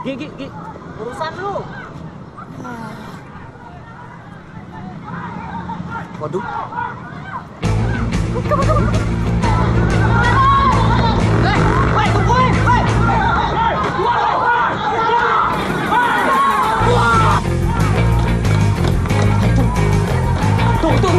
Gi. Urusan lu. Waduh. Woi, tunggu, woi. Tunggu.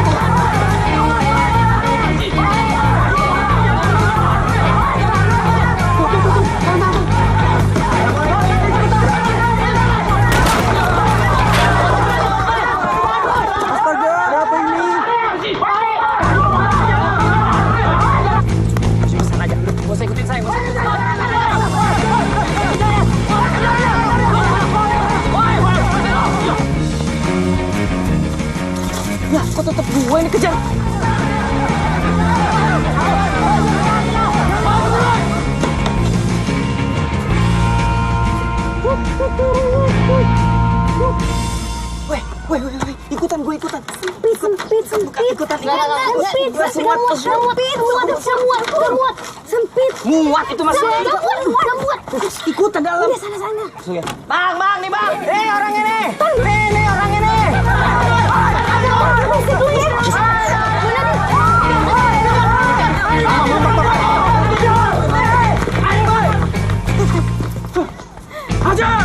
Ya, kok tetep gue ini kejar? Woi, ikutan gue. Sempit. Muat itu mas. Ikutan dalam. Udah sana. Bang, nih bang. Orang ini. Nih orang ini. Hajar!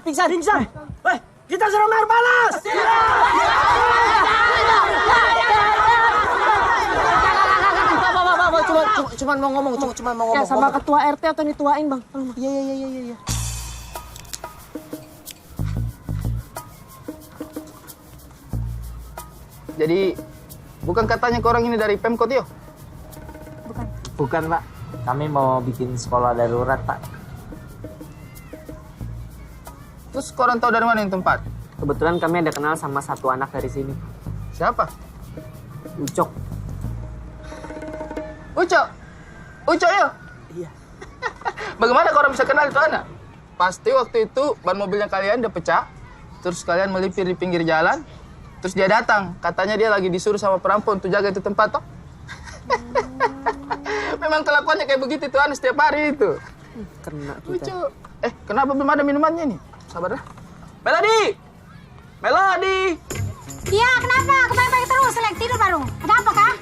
Pingsan. Weh, kita suruh mer balas. Cuman mau ngomong. Ya sama ketua RT atau dituain bang. Iya. Jadi, bukan katanya ke orang ini dari Pemkot, yo? Bukan, Pak. Kami mau bikin sekolah darurat, Pak. Terus korang tahu dari mana yang tempat? Kebetulan kami ada kenal sama satu anak dari sini. Siapa? Ucok. Ucok, yo? Iya. Bagaimana korang bisa kenal itu anak? Pasti waktu itu ban mobilnya kalian udah pecah, terus kalian melipir di pinggir jalan, terus dia datang. Katanya dia lagi disuruh sama perampok untuk jaga itu tempat, toh? Memang kelakuannya kayak begitu tuh anak setiap hari itu. Kena kita. Ucok. Kenapa belum ada minumannya nih? Sabar dah. Melody! Iya, kenapa? Kebanyakan terus, selek tidur baru. Ada apa kah?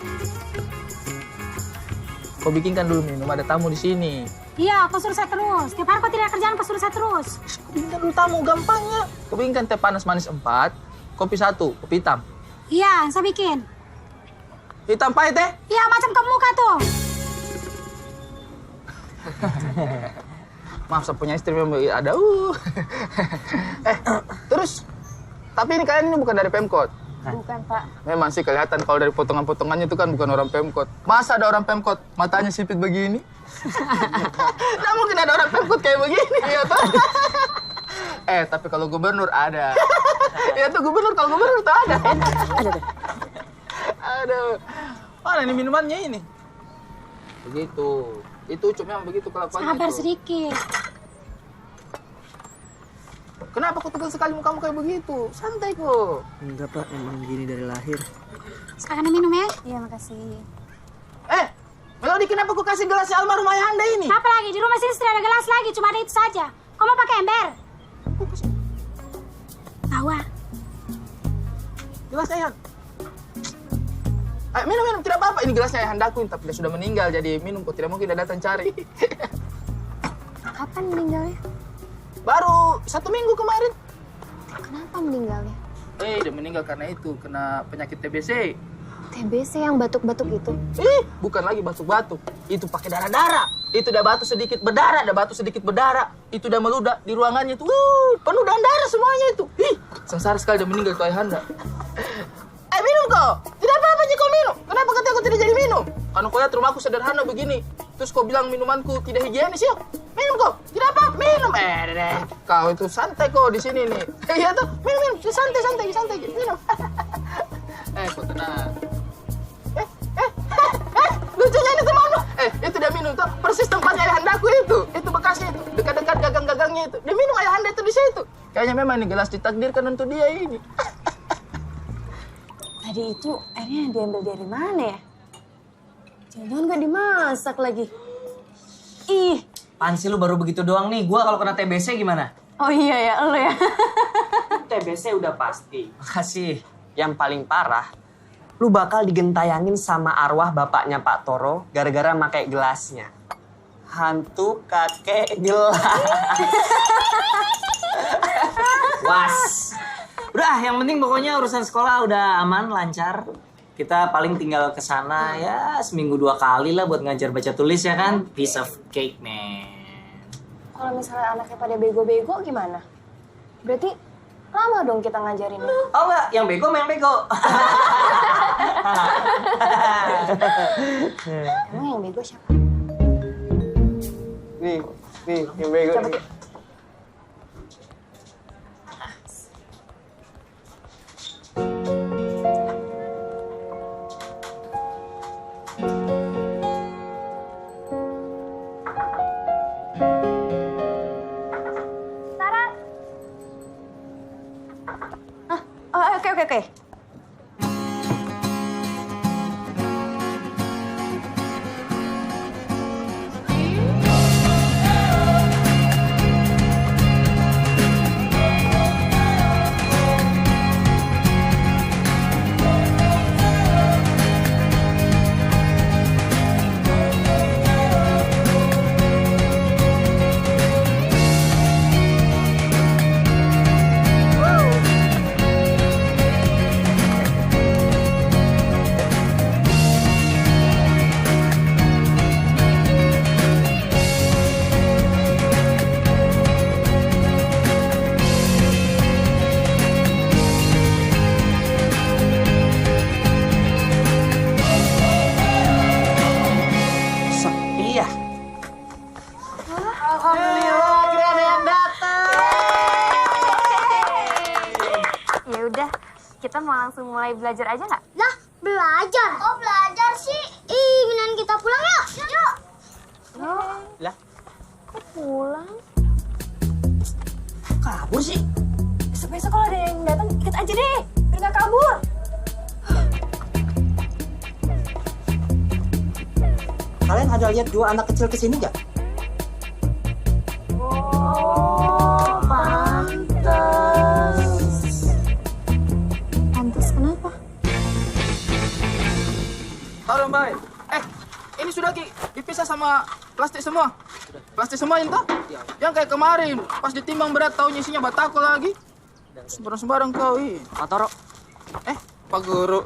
Kau bikinkan dulu minum, ada tamu di sini. Iya, kau suruh saya terus. Tiap hari kau tidak ada kerjaan, kau suruh saya terus. Kau bikinkan dulu tamu, gampangnya. Kau bikinkan teh panas manis 4, kopi 1, kopi hitam. Iya, saya bikin. Hitam pahit, teh? Iya, macam kamu muka tuh. Maaf, saya punya istri memang ada. Terus, tapi ini kalian ini bukan dari Pemkot. Bukan, Pak. Memang sih kelihatan kalau dari potongan-potongannya itu kan bukan orang Pemkot. Masa ada orang Pemkot matanya sipit begini? Nggak mungkin ada orang Pemkot kayak begini, ya toh? Tapi kalau gubernur ada. Ya tuh kalau gubernur tuh ada. Aduh. Mana ini minumannya ini? Begitu. Itu cuma begitu kelakuannya. Sabar itu. sedikit. Kenapa kok tegal sekali mukamu kayak begitu? Santai kok. Enggak, Pak. Emang gini dari lahir. Silakan minum ya. Iya, makasih. Melody, kenapa kau kasih gelasnya almarhum ayah Anda ini? Apa lagi? Di rumah sini tidak ada gelas lagi, cuma ada itu saja. Kau mau pakai ember? Tahu ah. Gelas ayah. Ayo, minum. Tidak apa-apa. Ini gelasnya ayah Andaku, tapi dia sudah meninggal. Jadi minum kok. Tidak mungkin dia datang cari. Kapan meninggalnya? Baru 1 minggu kemarin. Kenapa meninggalnya? Dia meninggal karena itu. Kena penyakit TBC. TBC yang batuk-batuk itu? Bukan lagi batuk-batuk. Itu pakai darah-darah. Itu udah batuk sedikit berdarah. Itu udah meludah di ruangannya itu. Penuh dengan darah semuanya itu. Sengsara sekali dia meninggal tuh ayah Anda. Minum kau. Tidak apa-apa sih kau minum. Kenapa kata aku tidak jadi minum? Karena kau lihat rumahku sederhana begini. Terus kau bilang minumanku tidak higienis ya? Minum kau. Tidak apa, minum. Kau itu santai kau di sini nih. Iya tuh, minum. Santai. Minum. Kau tenang. Lucunya ini Kayaknya memang ini gelas ditakdirkan untuk dia ini. Tadi itu airnya diambil dari mana ya? Jangan-jangan gak dimasak lagi. Ih. Apaan sih lu baru begitu doang nih? Gua kalau kena TBC gimana? Oh iya ya, lo ya. TBC udah pasti. Makasih. Yang paling parah, lu bakal digentayangin sama arwah bapaknya Pak Toro gara-gara pakai gelasnya. Hantu kakek gelas. Was. Udah, yang penting pokoknya urusan sekolah udah aman, lancar. Kita paling tinggal ke sana ya seminggu 2 kali lah buat ngajar baca tulis ya kan. Piece of cake, man. Kalau misalnya anaknya pada bego-bego gimana? Berarti lama dong kita ngajarinnya. Oh enggak, yang bego main bego. Emang yang bego siapa? Nih, yang bego. Cabut. Oke. Sepi ya? Ya udah, kita mau langsung mulai belajar aja nggak? Lah, belajar. Oh, belajar sih. Ingin kita pulang yuk. Yuk. Lah, Kok pulang? Kabur sih. Besok-besok kalau ada yang datang ikut aja deh, biar gak kabur. kalian ada lihat 2 anak kecil kesini nggak? Pantes kenapa? Taruh baik. Ini sudah Ki, dipisah sama plastik semua. Plastik semua itu? Yang kayak kemarin, pas ditimbang berat taunya isinya batako lagi. Sembarang-sembarang kau, Pak Toro, Pak Guru.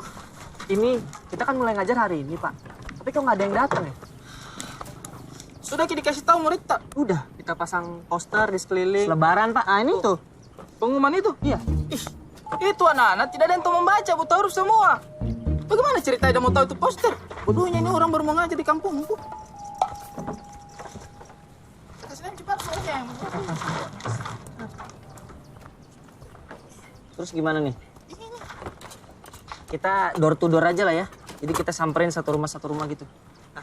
ini kita kan mulai ngajar hari ini, Pak. Tapi kok nggak ada yang datang ya? Sudah Ki dikasih tahu murid tak? Udah, kita pasang poster di sekeliling. Lebaran, Pak. Ah, ini tuh. Pengumuman itu? Iya. Ih, itu anak-anak tidak ada yang tahu membaca, buta huruf semua. Bagaimana ceritanya mau tahu itu poster? Bodohnya ini orang baru mau ngajar di kampungku. Kasih cepat saja. Terus gimana nih? Kita door to door aja lah ya. Jadi kita samperin satu rumah gitu.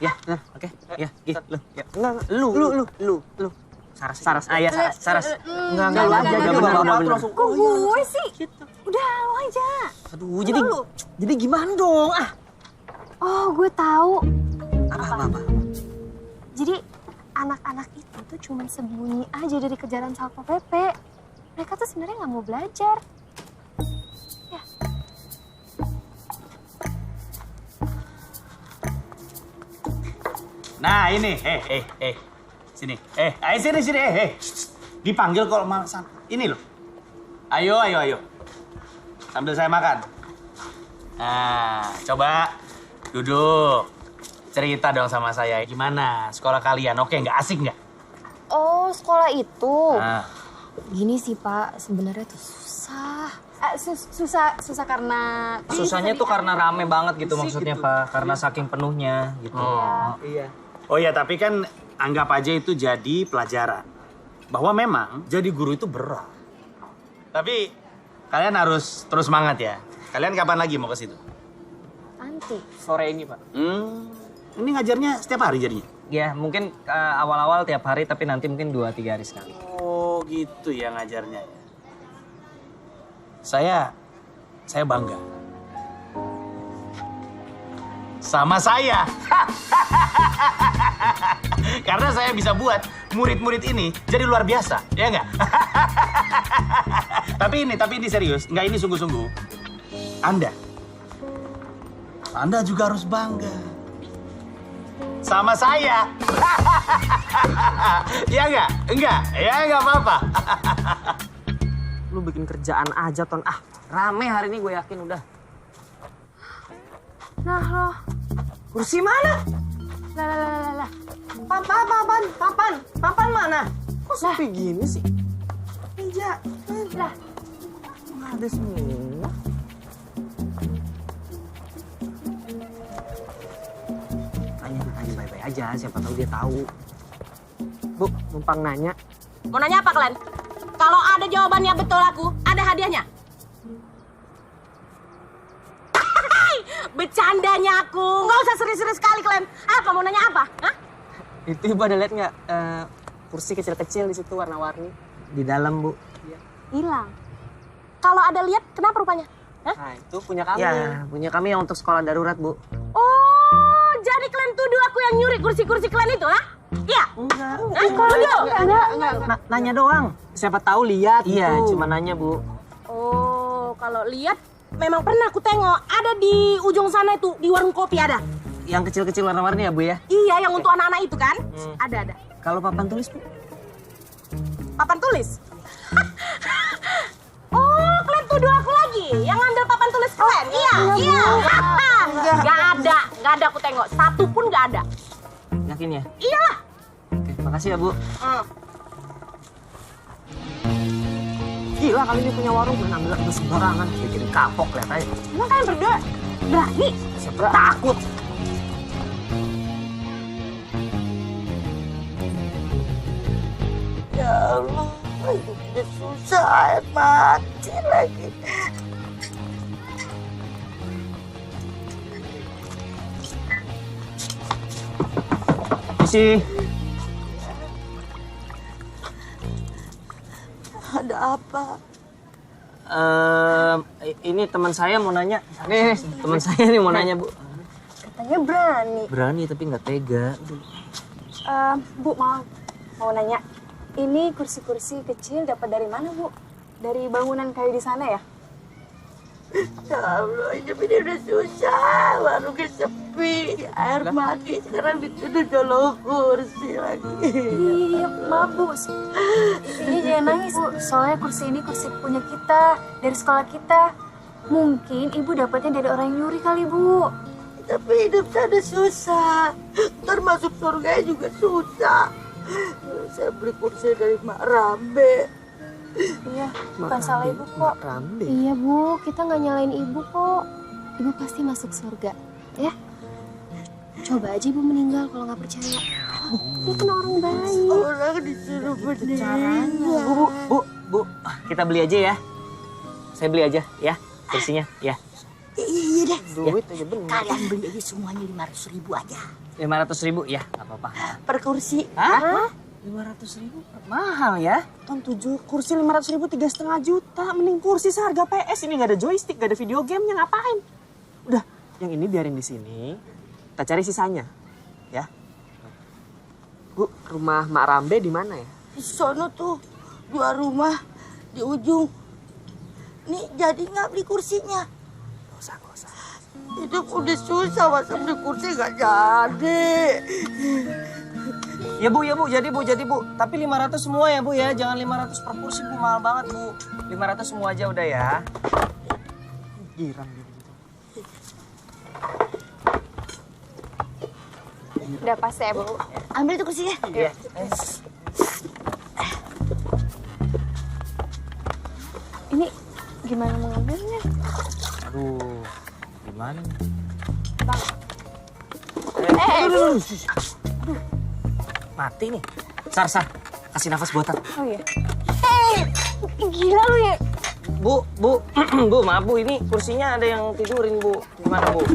Ya, nah, oke. Ya, Gi, lu. Ya. Lu. Saras. Ah, ya, Saras. Enggak, lu aja. Bener. Kok gue sih? Udah, lo aja. Aduh, jadi gimana dong? Ah. Oh, gue tahu. Apa? Jadi anak-anak itu tuh cuma sembunyi aja dari kejaran Satpol PP. Mereka tuh sebenarnya nggak mau belajar. Ya. Nah ini, sini, ayo sini, dipanggil kalau malah ini loh, ayo, sambil saya makan. Nah, coba duduk, cerita dong sama saya, gimana sekolah kalian, oke nggak, asik nggak? Oh, sekolah itu. Nah, Gini sih Pak, sebenarnya tuh susah. Susah karena... Susahnya tuh karena rame banget gitu maksudnya, Pak. Karena saking penuhnya gitu. Iya. oh ya tapi kan anggap aja itu jadi pelajaran, bahwa memang jadi guru itu berat. Tapi kalian harus terus semangat ya. Kalian kapan lagi mau ke situ? Nanti. Sore ini, Pak. Ini ngajarnya setiap hari jadinya? Ya, mungkin awal-awal tiap hari, tapi nanti mungkin 2-3 hari sekali. Oh gitu ya ngajarnya ya. Saya bangga. Sama saya. Karena saya bisa buat murid-murid ini jadi luar biasa, ya nggak? Tapi ini serius, nggak ini sungguh-sungguh. Anda juga harus bangga. Sama saya. Ya nggak? Enggak? Ya nggak apa-apa. Lu bikin kerjaan aja, Ton. Ah, rame hari ini gue yakin udah. Nah lo, Kursi mana? lah. Papan mana? Kok sepi gini sih? Meja. Lah, Nggak ada semua. Tanya baik-baik aja, siapa tahu dia tahu. Bu, numpang nanya. Mau nanya apa kalian? Kalau ada jawabannya betul aku, ada hadiahnya. Bercandanya aku. Nggak usah serius-serius sekali kalian. Apa, mau nanya apa? Hah? Itu Ibu ada lihat nggak? Kursi kecil-kecil di situ warna-warni. Di dalam, Bu. Hilang. Kalau ada lihat, kenapa rupanya? Hah? Nah, itu punya kami. Ya, punya kami yang untuk sekolah darurat, Bu. Oh, jadi kalian tuduh aku yang nyuri kursi-kursi kalian itu, ha? Iya? Enggak. Enggak. Nanya doang. Siapa tahu lihat. Iya, cuma nanya, Bu. Oh, kalau lihat memang pernah aku tengok ada di ujung sana itu di warung kopi ada. Yang kecil-kecil warna-warni ya, Bu ya? Iya, yang untuk anak-anak itu kan? Ada. Kalau papan tulis, Bu? Papan tulis? Oh, kalian tuduh aku lagi yang ngambil papan tulis kalian? Iya. Nggak ada aku tengok. Satu pun nggak ada. Yakin ya? Iyalah. Oke, makasih ya, Bu. Gila kali ini punya warung, gue ngambil itu sembarangan. Bikin kapok, lihat aja. Emang kalian berdua berani? Takut. Ya Allah, hidupnya susah, air mati lagi. Isi. Ada apa? Ini teman saya mau nanya. Nih, teman saya nih mau nanya, Bu. Katanya berani. Berani tapi nggak tega. Bu, mau nanya. Ini kursi-kursi kecil dapat dari mana, Bu? Dari bangunan kayu di sana ya? Ya Allah, hidup ini udah susah, warungnya sepi, air mati, sekarang dituduh jolong kursi lagi. iya, maaf Bu. Ini jangan nangis Bu, soalnya kursi ini kursi punya kita, dari sekolah kita. Mungkin Ibu dapatnya dari orang yang nyuri kali, Bu. Tapi hidup saya udah susah, ntar masuk surga juga susah. Saya beli kursi dari Mak Rambe. Iya, bukan salah Ibu kok. Rambe. Iya Bu, kita nggak nyalain Ibu kok. Ibu pasti masuk surga, ya. Coba aja Ibu meninggal kalau nggak percaya. Ibu kan orang baik. Orang disuruh meninggal. Bu, kita beli aja ya. Saya beli aja ya, kursinya ya. Iya deh. Duit aja bener. Kalian beli aja semuanya 500.000 aja. 500.000 ya, nggak apa-apa. Per kursi. Hah? 500.000? Mahal ya? Ton 7 kursi 500.000 3,5 juta. Mending kursi seharga PS. Ini nggak ada joystick, nggak ada video gamenya, ngapain? Udah, yang ini biarin di sini. Kita cari sisanya, ya. Bu, rumah Mak Rambe di mana ya? Di sono tuh 2 rumah di ujung. Nih jadi nggak beli kursinya? Gak usah. Hidup udah susah, masa beli kursi nggak jadi. Ya Bu, jadi Bu. Tapi 500 semua ya Bu ya, jangan 500 per kursi Bu, mahal banget Bu. 500 semua aja udah ya. Girang gitu. Udah pas ya Bu. Ambil tuh kursinya. Iya. Ini gimana mengambilnya? Aduh, gimana nih? Bang. Aduh. Mati nih. Sar, kasih nafas buatan. Oh iya. Gila lu ya. Bu, Bu, maaf Bu, ini kursinya ada yang tidurin Bu. Gimana Bu?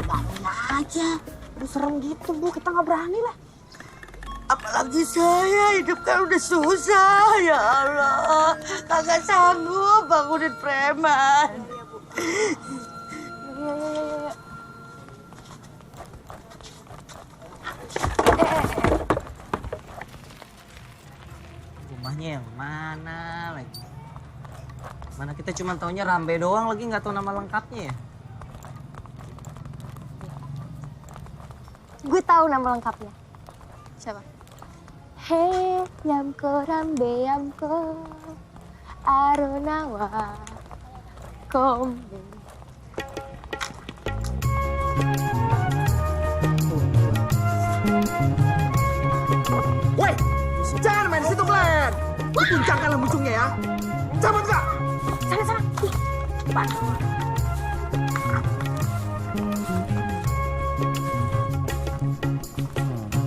Bangun aja. Aduh serem gitu Bu, kita nggak berani lah. Apalagi saya hidup kan udah susah, ya Allah. Kagak sanggup bangunin preman. Rumahnya yang mana lagi? Mana kita cuma taunya Rambe doang lagi, nggak tahu nama lengkapnya ya. Gue tahu nama lengkapnya. Siapa? Hei, yamko rambe yamko, aronawa kombe. Woi, jangan main di situ, Glenn. Dikuncangkanlah muncungnya ya. Cabut gak? Sana. Cepat.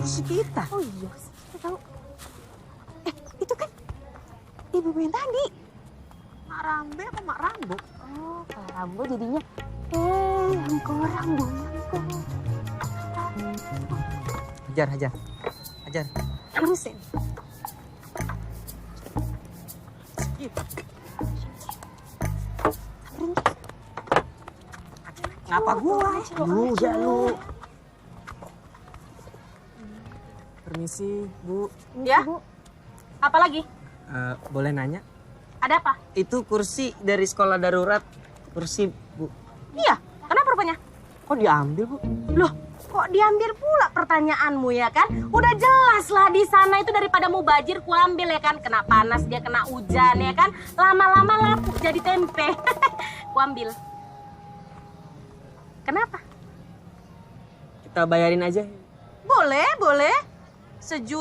Si kita. Oh iya, saya tahu. Itu kan ibu yang tadi. Mak Rambe apa Mak Rambo? Oh, kalau Rambo jadinya Rambo. Hajar. Terusin. Ngapa gua? Udah lu. Permisi, Bu. Ya? Apa lagi? Boleh nanya? Ada apa? Itu kursi dari sekolah darurat, kursi Bu. Iya, kenapa rupanya? Kok diambil, Bu? Loh, kok diambil pula pertanyaanmu ya kan? Udah jelas lah di sana itu daripada mubazir ku ambil ya kan. Kena panas dia kena hujan ya kan. Lama-lama lapuk jadi tempe. Ku ambil. Kenapa? Kita bayarin aja. Boleh. 1.500.000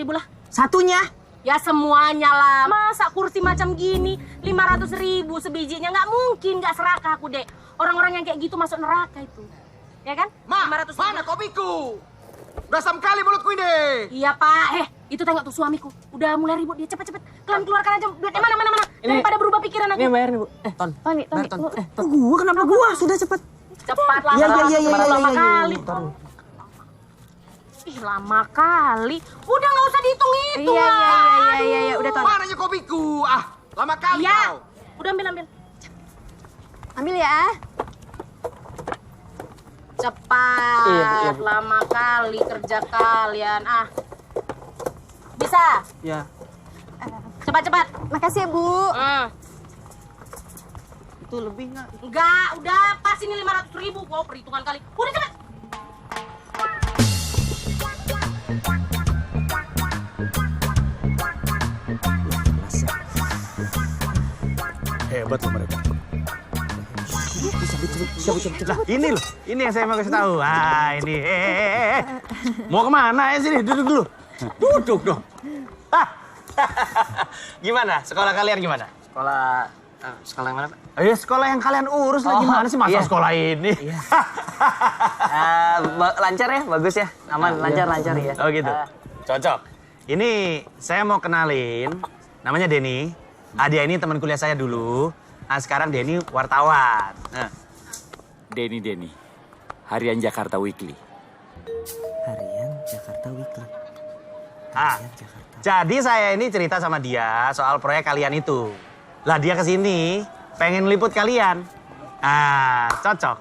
lah. Satunya? Ya semuanya lah. Masa kursi macam gini 500.000 sebijinya nggak mungkin nggak serakah aku dek. Orang-orang yang kayak gitu masuk neraka itu. Ya kan? Ma, 500.000. mana kopiku? Udah asam kali mulutku ini. Iya pak, itu tengok tuh suamiku. Udah mulai ribut dia, cepet-cepet. Kalian keluarkan aja duitnya mana. Daripada berubah pikiran aku. Ini bayar nih Bu. Ton. Tony. Gua kenapa gua? Sudah cepet. Cepat lah. Iya. Lama kali. Ih lama kali. Udah nggak usah dihitung-hitung lah. Iya, udah Ton. Mananya kopiku? Ah, lama kali Iya. kau. Udah ambil. Ambil ya. Cepat. Iya, Bu. Lama kali kerja kalian. Ah. Bisa? Ya. Cepat. Makasih ya, Bu. Itu lebih nggak? Enggak, udah pas ini 500.000. Wow, perhitungan kali. Udah cepet. Hebat loh mereka. Nah, ini loh, ini yang saya mau kasih tahu. Ah, ini. Mau kemana ya sini? Duduk dulu. Duduk dong. Gimana? Sekolah kalian gimana? Sekolah yang mana, Pak? Sekolah yang kalian urus lah. Gimana sih masa iya. sekolah ini? Lancar ya, bagus ya. Aman, lancar ya. Oh gitu. Cocok. Ini saya mau kenalin, namanya Denny. Dia ini teman kuliah saya dulu. Sekarang Denny wartawan. Denny. Harian Jakarta Weekly. Harian Jakarta Weekly. Jadi saya ini cerita sama dia soal proyek kalian itu. Lah dia kesini pengen liput kalian. Cocok.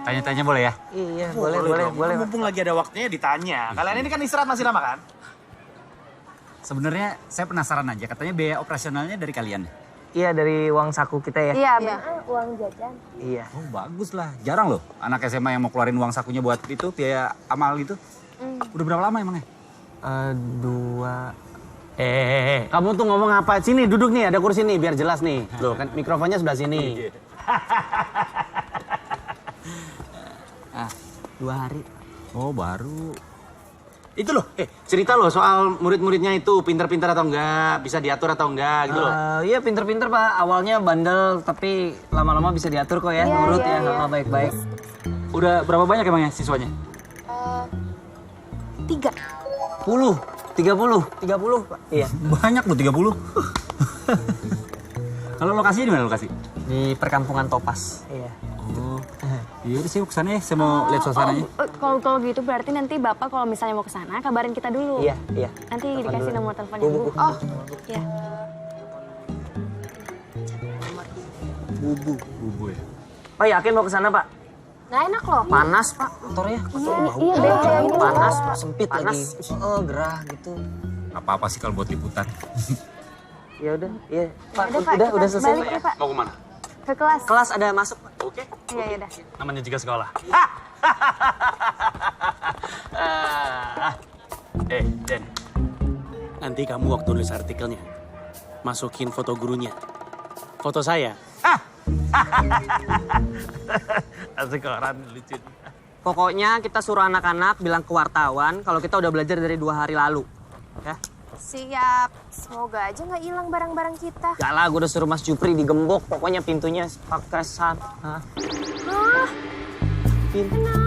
Tanya-tanya boleh ya? Iya, boleh. Mumpung lagi ada waktunya ditanya. Kalian ini kan istirahat masih lama kan? Sebenarnya saya penasaran aja, katanya biaya operasionalnya dari kalian. Iya, dari uang saku kita ya. Iya, Uang jajan. Iya. Oh bagus lah, jarang loh anak SMA yang mau keluarin uang sakunya buat itu, biaya amal gitu. Udah berapa lama emangnya? 2. Kamu tuh ngomong apa? Sini duduk nih, ada kursi nih biar jelas nih. Loh kan mikrofonnya sebelah sini. 2 hari. Oh baru. Itu loh, cerita loh soal murid-muridnya itu pinter-pinter atau enggak, bisa diatur atau enggak gitu loh. Iya, pinter-pinter Pak. Awalnya bandel, tapi lama-lama bisa diatur kok ya. Nurut ya, baik-baik. Udah berapa banyak emangnya siswanya? 30, Pak. Iya. Banyak loh 30. Kalau lokasinya di mana lokasi? Di perkampungan Topas. Iya. Oh. Iya udah saya kesana ya, saya mau lihat suasananya. Kalau gitu berarti nanti Bapak kalau misalnya mau ke sana kabarin kita dulu. Iya. Nanti dikasih nomor teleponnya Bu. Oh, Iya. Bubu ya. Pak yakin mau ke sana, Pak? Nggak enak loh. Panas, Pak, motornya. Iya, beda ini. Panas, Pak, sempit lagi. Oh, gerah gitu. Apa-apa sih kalau buat liputan. Ya udah, iya. Pak, Udah, Pak, udah kita selesai, balik Pak. ya, Pak. Mau kemana? Ke kelas. Kelas ada masuk, Pak. Oke. Iya, udah. Namanya juga sekolah. Den. Nanti kamu waktu nulis artikelnya, masukin foto gurunya. Foto saya. Asik orang lucu. Pokoknya kita suruh anak-anak bilang ke wartawan kalau kita udah belajar dari 2 hari lalu. Ya? Siap. Semoga aja nggak hilang barang-barang kita. Gak lah, gue udah suruh Mas Jupri digembok. Pokoknya pintunya pakai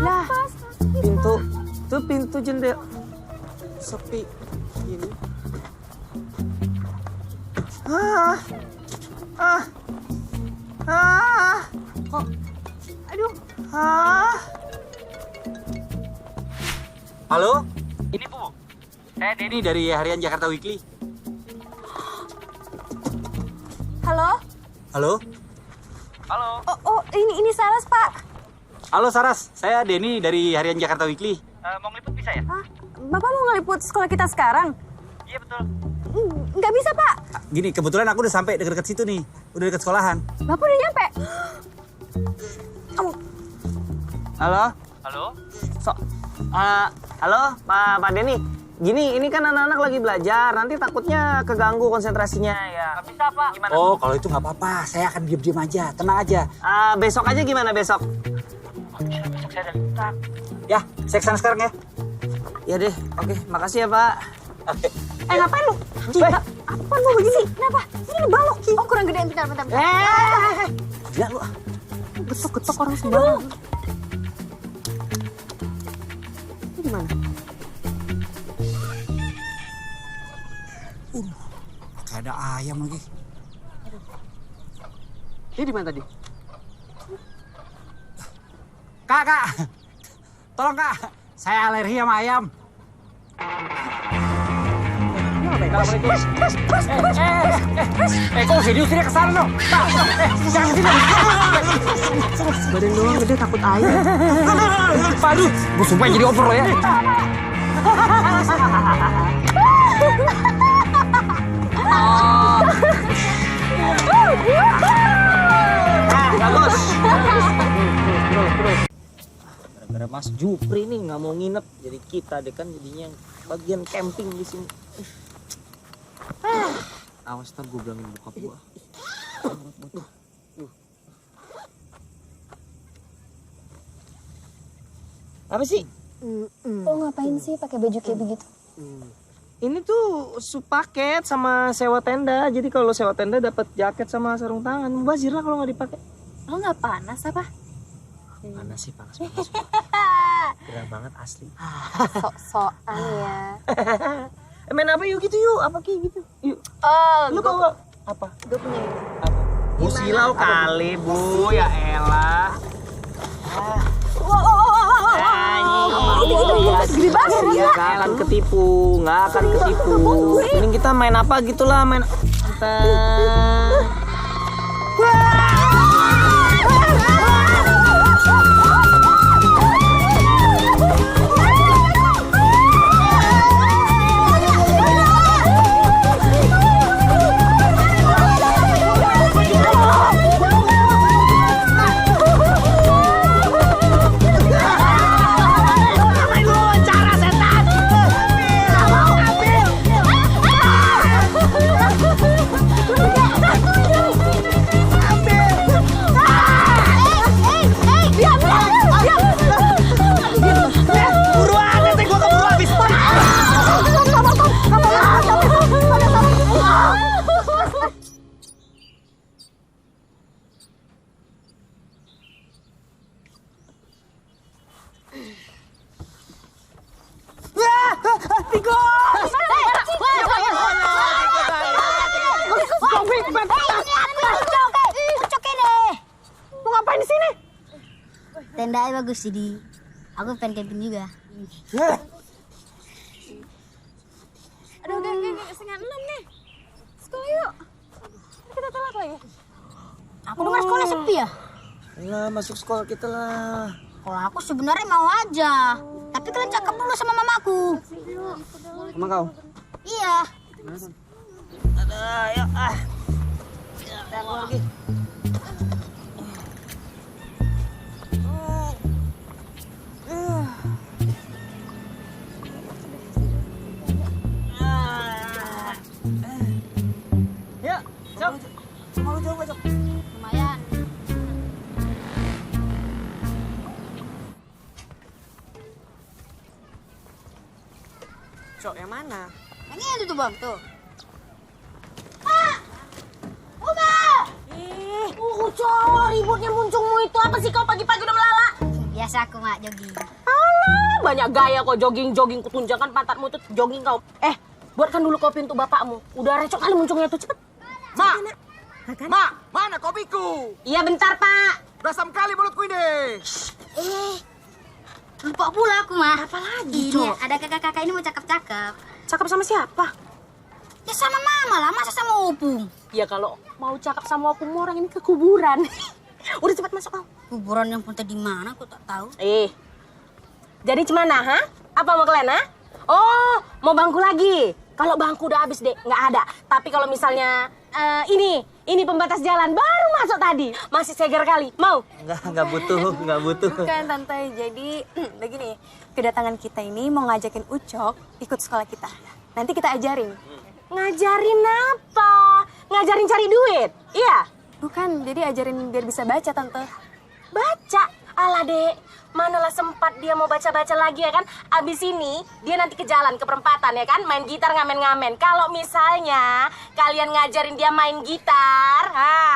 Lah, Pintu, tuh pintu jendela. Sepi. Gini. Kok? aduh. Halo? Ini Bu. Saya Denny dari Harian Jakarta Weekly. Halo? Halo? Oh, ini Saras, Pak. Halo Saras, saya Denny dari Harian Jakarta Weekly. Mau ngeliput bisa ya? Hah? Bapak mau ngeliput sekolah kita sekarang? Iya betul. Nggak bisa, Pak. Gini, kebetulan aku udah sampai deket-deket situ nih. Udah deket sekolahan. Bapak udah nyampe. Halo? Halo? Halo, Pak Denny. Gini, ini kan anak-anak lagi belajar. Nanti takutnya keganggu konsentrasinya ya. Nggak bisa, Pak. Gimana? Oh, kalau itu nggak apa-apa. Saya akan diam-diam aja. Tenang aja. Besok aja gimana besok? Besok saya ada liputan. Ya, saya kesana sekarang ya. Ya deh, oke. Makasih ya, Pak. Oke. Ngapain lu? Apaan mau begini? Kenapa? Ini balok, Ki. Oh, kurang gedean. Bentar. Gila lu. Getok-getok orang sembarangan. Ini gimana? Kayak ada ayam lagi. Ini di mana tadi? Kak. Tolong, Kak. Saya alergi sama ayam. Kok serius dia kesana dong? Jangan sini. Badan doang gede takut air. Aduh, gue sumpah jadi over lo ya. Bagus. Gara-gara Mas Jupri nih nggak mau nginep, jadi kita deh kan jadinya bagian camping di sini. Awas ntar gue bilangin bokap gue. Apa sih? Lo ngapain sih pakai baju kayak begitu? Ini tuh paket sama sewa tenda. Jadi kalau sewa tenda dapat jaket sama sarung tangan. Mubazir lah kalau nggak dipakai. Lo nggak panas apa? Panas sih, panas. Gerah banget asli. Sok-sokan ya. Main apa yuk gitu yuk? Apa kayak gitu? Yuk. Oh, Lu bawa apa? gue punya ini. Bu silau kali, Bu. Ya elah. Gede banget ya. Nggak akan ketipu, nggak akan ketipu. Mending kita main apa gitulah, main kita. tendanya bagus sih di. Aku pengen camping juga. Aduh, gak, 5:30 nih. Sekolah yuk. Kita telat lagi. Aku dengar sekolah sepi ya. Lah, masuk sekolah kita lah. Kalau aku sebenarnya mau aja. Tapi kalian cakap dulu sama mamaku. Sama kau? Iya. Ada, ayo ah. Kita keluar lagi. Yuk, Cok. Mau coba, Cok. Lumayan. Cok, yang mana? Yang itu tuh bang, tuh. Ributnya muncungmu itu apa sih kau pagi-pagi udah melala? Biasa aku mak jogging. Alah, banyak gaya kok jogging-jogging kutunjangkan pantatmu tuh jogging kau. Buatkan dulu kopi untuk bapakmu. Udah recok kali muncungnya tuh, cepet. Ma, mana kopiku? Iya bentar, Pak. Rasam kali mulutku ini. Lupa pula aku mah. Apa lagi, Ini Cok? ada kakak-kakak ini mau cakep-cakep. Cakep sama siapa? Ya sama mama lah, masa sama opung. Ya kalau mau cakep sama aku orang ini ke kuburan. Udah cepat masuk kau. Kuburan yang punta di mana aku tak tahu. Jadi cemana, ha? Apa mau kalian, ha? Oh, mau bangku lagi. Kalau bangku udah habis, Dek, nggak ada. Tapi kalau misalnya ini pembatas jalan baru masuk tadi. Masih segar kali. Mau? Enggak butuh. Bukan Tante, jadi begini. Kedatangan kita ini mau ngajakin Ucok ikut sekolah kita. Nanti kita ajarin. Ngajarin apa? Ngajarin cari duit? Iya? Bukan, jadi ajarin biar bisa baca Tante. Baca? Alah, Dek. Manalah sempat dia mau baca-baca lagi ya kan? Abis ini dia nanti ke jalan, ke perempatan ya kan? Main gitar ngamen-ngamen. Kalau misalnya kalian ngajarin dia main gitar,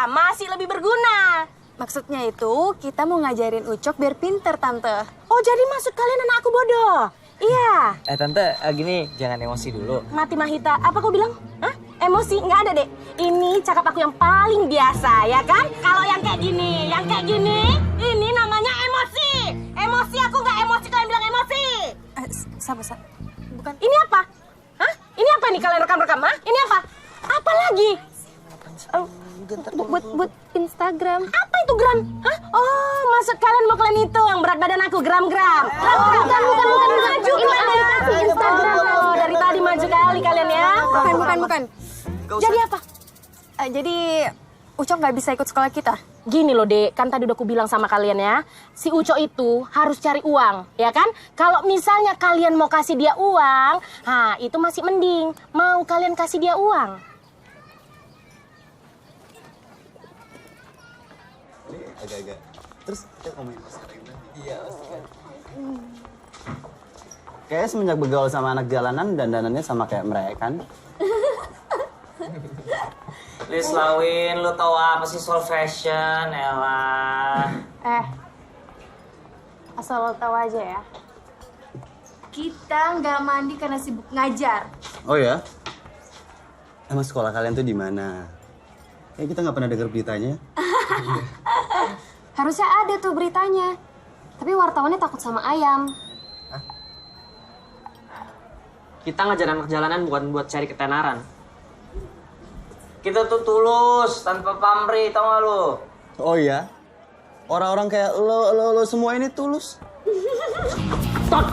masih lebih berguna. Maksudnya itu kita mau ngajarin Ucok biar pinter Tante. Oh, jadi maksud kalian anak aku bodoh? Iya. Tante, gini, jangan emosi dulu. Mati Mahita, apa kau bilang? Hah? Emosi? Nggak ada, Dek. Ini cakap aku yang paling biasa, ya kan? Kalau yang kayak gini, ini namanya emosi. Emosi, aku nggak emosi, kalian bilang emosi. Sabar. Bukan. Ini apa? Hah? Ini apa nih kalian rekam-rekam, ha? Ini apa? Apa lagi? Buat Instagram. Apa itu gram? Hah? Oh, maksud kalian mau kalian hitung berat badan aku gram-gram. Bukan. Maju aplikasi Instagram. Oh, dari tadi maju kali kalian ya. Bukan. Jadi apa? Jadi Ucok nggak bisa ikut sekolah kita. Gini loh, Dek, kan tadi udah aku bilang sama kalian ya, si Uco itu harus cari uang, ya kan? Kalau misalnya kalian mau kasih dia uang, itu masih mending. Mau kalian kasih dia uang? Agak-agak. Terus kita ngomongin masalah gimana? Iya, pasti kan. Kayaknya semenjak bergaul sama anak jalanan, dandanannya sama kayak mereka kan? Please Lawin, lu tau apa sih soal fashion, elah. Asal lo tahu aja ya. Kita nggak mandi karena sibuk ngajar. Oh ya? Emang sekolah kalian tuh di mana? Kayak kita nggak pernah dengar beritanya. Harusnya ada tuh beritanya. Tapi wartawannya takut sama ayam. Kita ngajar anak jalanan bukan buat cari ketenaran. Kita tuh tulus, tanpa pamrih, tau gak lu? Oh iya? Orang-orang kayak lo semua ini tulus. Tot!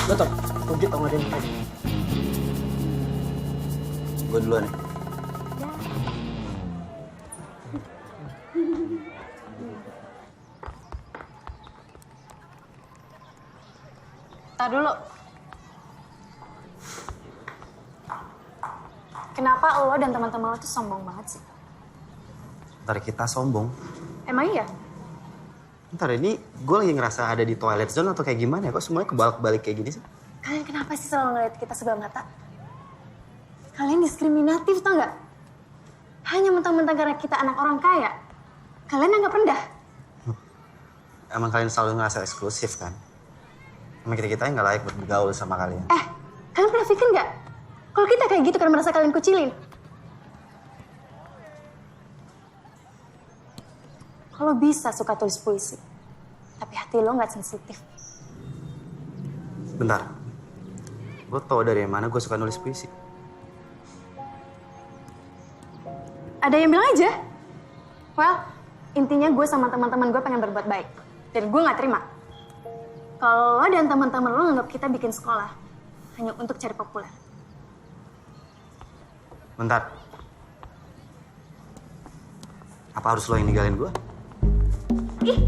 Lo Tot, Ugit tau gak dia tadi? Gue duluan ya. Tar dulu. Kenapa lo dan teman-teman lo tuh sombong banget sih? Ntar kita sombong. Emang iya? Ntar ini gue lagi ngerasa ada di toilet zone atau kayak gimana ya? Kok semuanya kebalik-balik kayak gini sih? Kalian kenapa sih selalu ngeliat kita sebelah mata? Kalian diskriminatif tau nggak? Hanya mentang-mentang karena kita anak orang kaya. Kalian anggap rendah. Emang kalian selalu ngerasa eksklusif kan? Emang kita-kita nggak layak bergaul sama kalian. Kalian pernah pikir nggak? Kalau kita kayak gitu kan merasa kalian kucilin. Kalau bisa suka tulis puisi. Tapi hati lo nggak sensitif. Bentar. Lo tau dari mana gue suka nulis puisi? Ada yang bilang aja. Well, intinya gue sama teman-teman gue pengen berbuat baik. Dan gue nggak terima kalau lo dan teman-teman lo nganggap kita bikin sekolah hanya untuk cari populer. Bentar. Apa harus lo yang ninggalin gue? Ih.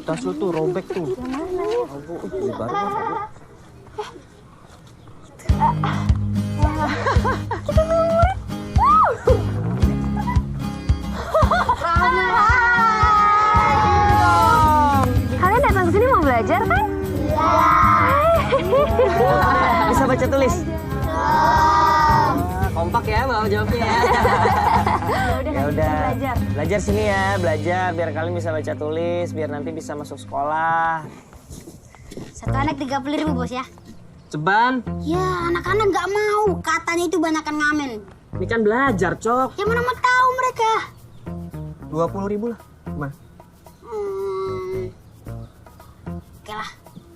Tas lu tuh robek tuh. Yang mana ya? Ini baru. Kita murid. Kalian datang sini mau belajar kan? Iya. Bisa baca tulis? Kompak ya mau jawabnya ya. Ya udah. Belajar sini ya, belajar biar kalian bisa baca tulis, biar nanti bisa masuk sekolah. Satu anak 30.000 bos ya. Ceban. Ya anak-anak nggak mau, katanya itu banyakan ngamen. Ini kan belajar, Cok. Ya mana mau tahu mereka. 20.000 lah. Gimana? Oke lah.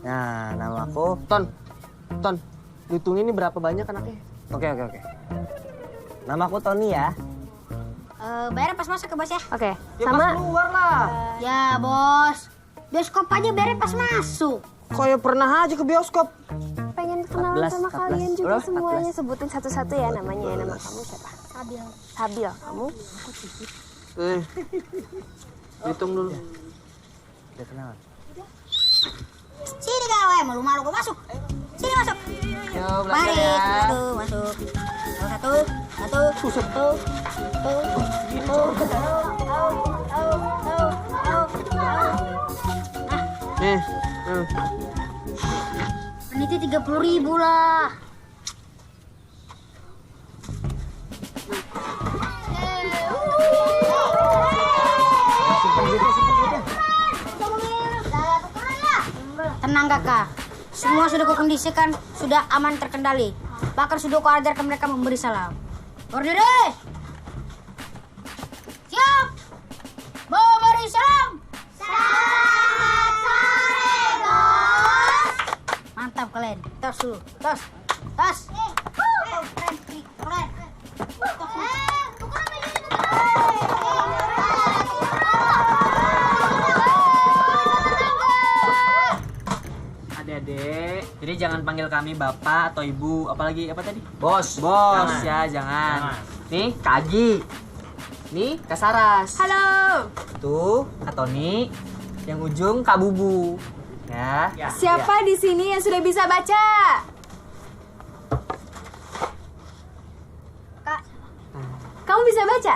Nah, nama aku Ton. Ton, hitung ini berapa banyak anaknya? Oke. Nama aku Tony ya. Bayar pas masuk ke bos ya. Oke. Ya Sama. pas keluar lah. Ya bos, bioskop aja bayar pas masuk. Kayak pernah aja ke bioskop. Pengen kenalan 14, sama 14. kalian juga Berapa? semuanya. Sebutin satu-satu ya namanya. Nama kamu siapa? Sabil. Sabil. Kamu? Hitung dulu. Udah kenalan. Sini gawe, malu-malu kok masuk. Sini masuk. Yo, Mari, belajar ya. masuk. Satu. Nih. Peniti 30.000 lah. Tenang kakak, semua sudah kukondisikan, sudah aman terkendali. Bahkan sudah kuajarkan mereka memberi salam. Berdiri! Siap! Memberi salam! Selamat sore, bos! Mantap kalian, tos dulu, tos! Keren! Adik-adik, jadi jangan panggil kami bapak atau ibu, apalagi apa tadi? Bos. Bos ya, jangan. Nih, Kak Agi. Nih, Kak Saras. Halo. Tuh, Kak Tony. Yang ujung Kak Bubu. Ya. Siapa di sini yang sudah bisa baca? Kak, Kamu bisa baca?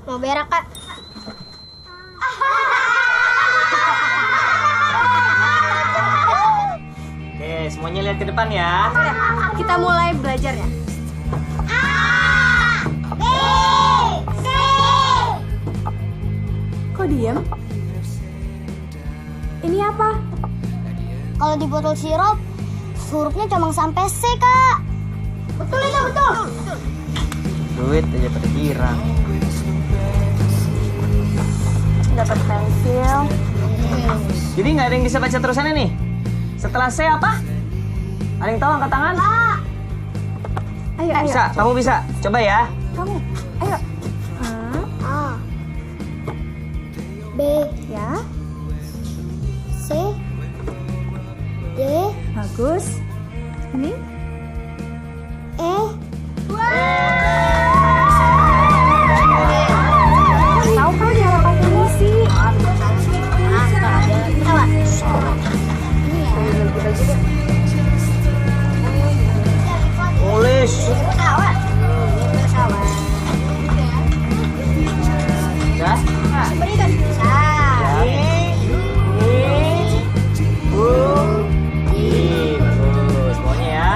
mau berak kak? Oke, semuanya lihat ke depan ya. Kita mulai belajar ya. Kok diem? Ini apa? Kalau di botol sirup, hurufnya cuma sampai C, Kak. Betul itu, betul. Duit aja pada girang. Dapat pensil. Jadi nggak ada yang bisa baca terusannya nih? Setelah C apa? Ada yang tahu angkat tangan? Ayo. Bisa, kamu bisa. Coba ya. Kamu, ayo. A. B. Ya, C. D. bagus. Ini. E. Tahu kan cara pakai misi? Tulis. Ya. Berikan. Bagus. Maunya ya.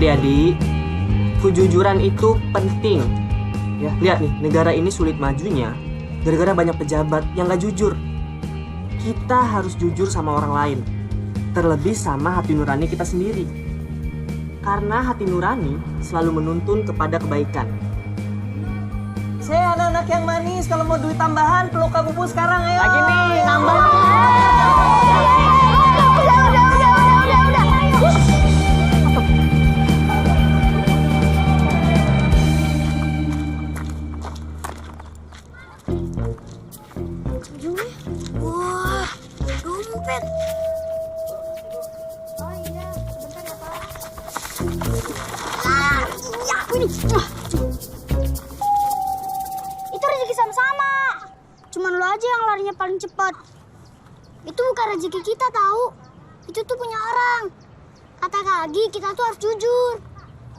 Adik-adik, kejujuran itu penting. Ya, lihat nih, negara ini sulit majunya gara-gara banyak pejabat yang gak jujur. Kita harus jujur sama orang lain, terlebih sama hati nurani kita sendiri. Karena hati nurani selalu menuntun kepada kebaikan. Saya anak-anak yang manis, kalau mau duit tambahan peluk Kak Pupu sekarang ayo. Lagi nih, nambah. Wah, dompet. Ya aku ini. Itu rezeki sama-sama. Cuman lo aja yang larinya paling cepat. Itu bukan rezeki kita tahu. Itu tuh punya orang. Kata Kak Agi, kita tuh harus jujur.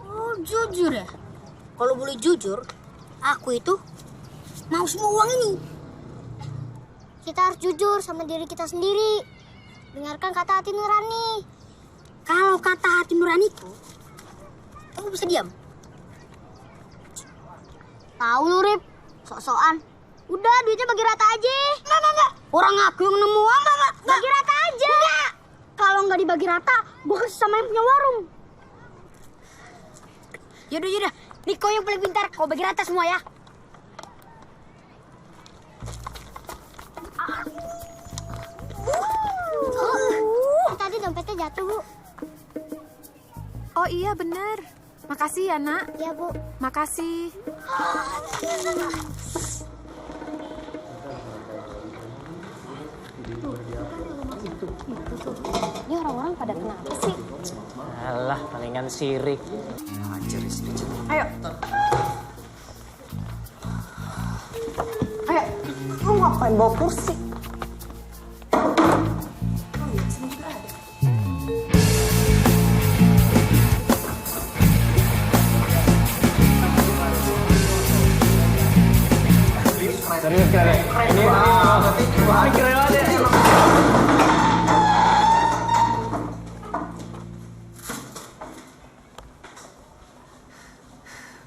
Oh, jujur ya? Kalau boleh jujur, aku itu mau semua uang ini. Kita harus jujur sama diri kita sendiri. Dengarkan kata hati nurani. Kalau kata hati nuraniku, kamu bisa diam. Tahu lu, Rip. Sok-sokan. Udah, duitnya bagi rata aja. Enggak. Orang aku yang nemu uang, enggak. Bagi rata aja. Enggak. Kalau nggak dibagi rata, gue kasih sama yang punya warung. Yaudah. Nih kau yang paling pintar, kau bagi rata semua ya. Tadi dompetnya jatuh, Bu. Oh iya bener. Makasih ya, Nak. Iya, Bu. Makasih. Ini orang-orang pada kenapa sih? Alah, palingan sirik. Hajar istri. Ayo. Ayo. Lu ngapain bawa kursi? Serius keren. Ini keren banget ya.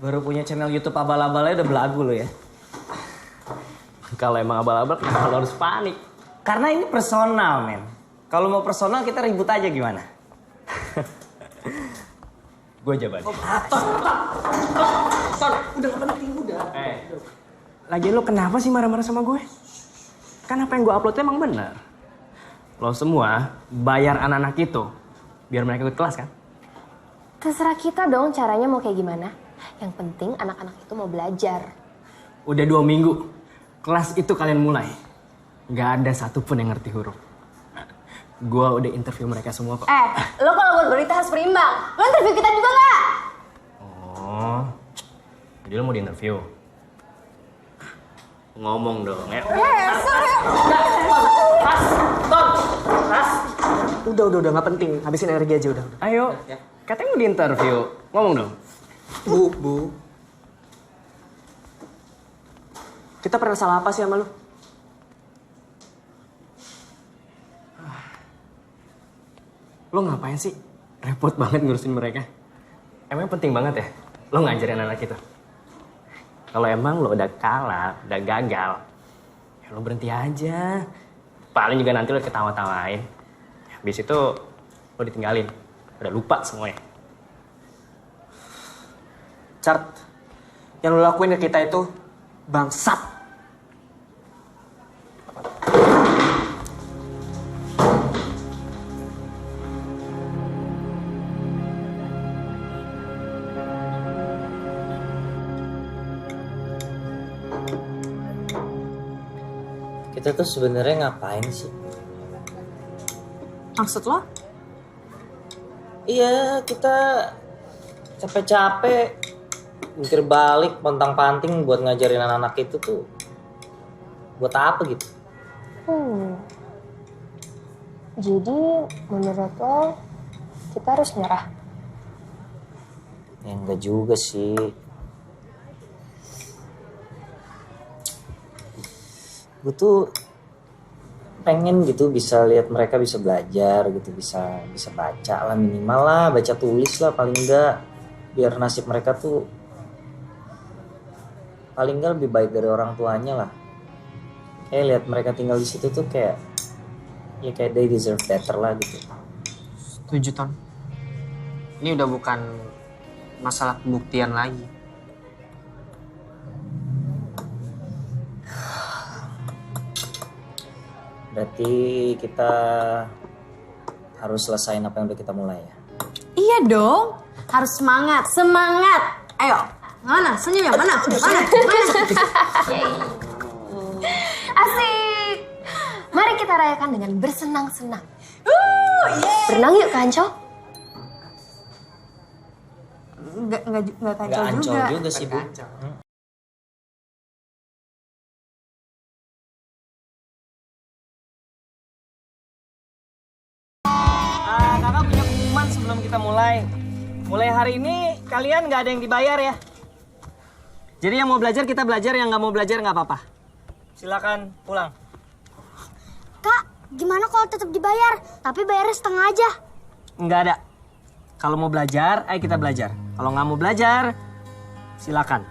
Baru punya channel YouTube abal-abalnya udah belagu lo ya. Kalau emang abal-abal kenapa lo harus panik? Karena ini personal, men. Kalau mau personal kita ribut aja gimana? Gue jabat. Udah gak penting, udah. Lagian lo kenapa sih marah-marah sama gue? Kan apa yang gue upload emang bener. Lo semua bayar anak-anak itu biar mereka ikut kelas kan? Terserah kita dong caranya mau kayak gimana. Yang penting anak-anak itu mau belajar. Udah 2 minggu kelas itu kalian mulai. Gak ada satupun yang ngerti huruf. Gue udah interview mereka semua kok. Lo kalau buat berita harus berimbang. Lo interview kita juga nggak? Oh, jadi lo mau di interview? Ngomong dong ya. Udah nggak penting. Habisin energi aja udah. Ayo, katanya mau di interview. Ngomong dong. Bu. Kita pernah salah apa sih sama lu? Lo ngapain sih? Repot banget ngurusin mereka. Emang penting banget ya lo ngajarin anak itu? Kalau emang lo udah kalah, udah gagal, ya lo berhenti aja. Paling juga nanti lo ketawa-tawain. Habis itu lo ditinggalin. Udah lupa semuanya. Chart, yang lo lakuin ke kita itu bangsat. Kita tuh sebenarnya ngapain sih? Maksud lo? Iya, kita capek-capek mikir balik pontang-panting buat ngajarin anak-anak itu tuh buat apa gitu? Jadi menurut lo kita harus nyerah? Ya enggak juga sih. Gue tuh pengen gitu bisa lihat mereka bisa belajar gitu, bisa baca lah minimal lah, baca tulis lah paling enggak, biar nasib mereka tuh paling enggak lebih baik dari orang tuanya lah. Kayak lihat mereka tinggal di situ tuh kayak ya kayak they deserve better lah gitu. Setuju, Ton. Ini udah bukan masalah pembuktian lagi. Berarti kita harus selesain apa yang udah kita mulai ya. Iya dong, harus semangat, semangat. Ayo, mana senyum ya, mana? Asik. Mari kita rayakan dengan bersenang-senang. Berenang yuk ke Ancol. Nggak Nggak kacau ancol juga. juga sih, Bu. Kakak punya pengumuman sebelum kita mulai. Mulai hari ini kalian nggak ada yang dibayar ya. Jadi yang mau belajar kita belajar, yang nggak mau belajar nggak apa-apa. Silakan pulang. Kak, gimana kalau tetap dibayar? Tapi bayarnya setengah aja. Nggak ada. Kalau mau belajar, ayo kita belajar. Kalau nggak mau belajar, silakan.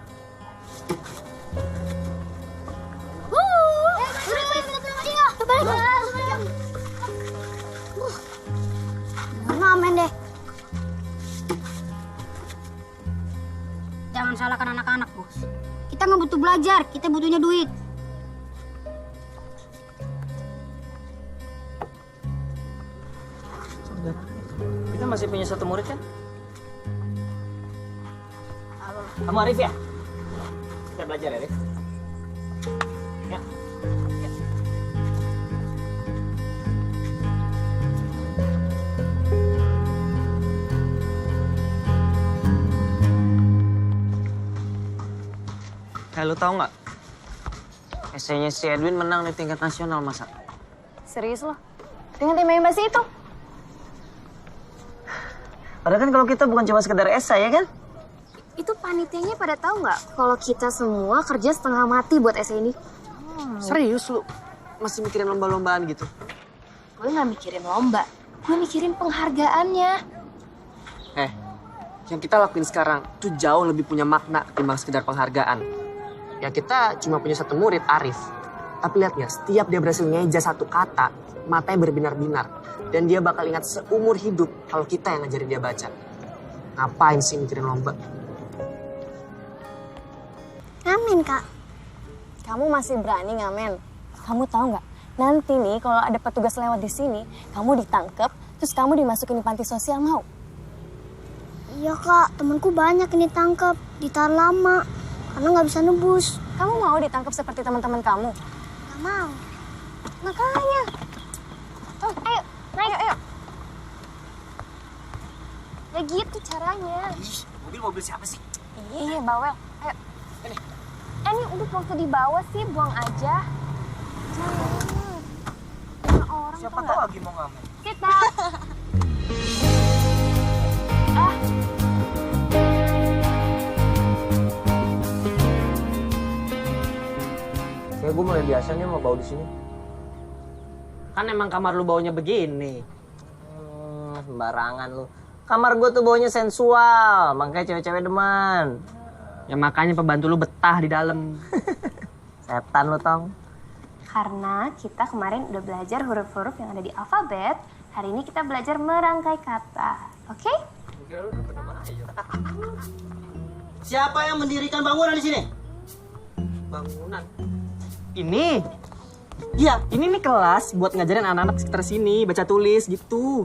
Ngamen deh. Jangan salahkan anak-anak, Bos. Kita nggak butuh belajar, kita butuhnya duit. Kita masih punya satu murid kan? Kamu Arif ya? Kita belajar ya, Arif. Ya. Lu tahu nggak? Esainya si Edwin menang di tingkat nasional, masa? Serius loh? Dengan tema yang bahasa itu? Padahal kan kalau kita bukan cuma sekedar esai, ya kan? Itu panitianya pada tahu nggak kalau kita semua kerja setengah mati buat essay ini? Serius lu? Masih mikirin lomba-lombaan gitu? Gue nggak mikirin lomba, gue mikirin penghargaannya. Yang kita lakuin sekarang tuh jauh lebih punya makna ketimbang sekedar penghargaan. Ya kita cuma punya satu murid, Arif. Tapi lihat ya, setiap dia berhasil ngeja satu kata, matanya berbinar-binar. Dan dia bakal ingat seumur hidup kalau kita yang ngajarin dia baca. Ngapain sih mikirin lomba? Ngamen, Kak. Kamu masih berani ngamen? Kamu tahu nggak? Nanti nih kalau ada petugas lewat di sini, kamu ditangkep, terus kamu dimasukin di panti sosial, mau? Iya, Kak. Temanku banyak ini tangkap, ditahan lama. Karena nggak bisa nebus. Kamu mau ditangkap seperti teman-teman kamu? Nggak mau. Makanya. Oh, ayo, naik, ayo. Ya gitu caranya. Mobil siapa sih? Iya, bawel. Ayo. Ini udah waktu di bawah sih, buang aja. Jangan. Orang Siapa tahu lagi mau ngamen. Kita. Kayak gue mulai biasanya mau bau di sini. Kan emang kamar lu baunya begini. Sembarangan lu. Kamar gue tuh baunya sensual, makanya cewek-cewek demen. Ya makanya pembantu lu betah di dalam. Setan lu, Tong. Karena kita kemarin udah belajar huruf-huruf yang ada di alfabet, hari ini kita belajar merangkai kata. Oke? Siapa yang mendirikan bangunan di sini? Bangunan? Ini? Iya, ini nih kelas buat ngajarin anak-anak sekitar sini, baca tulis gitu.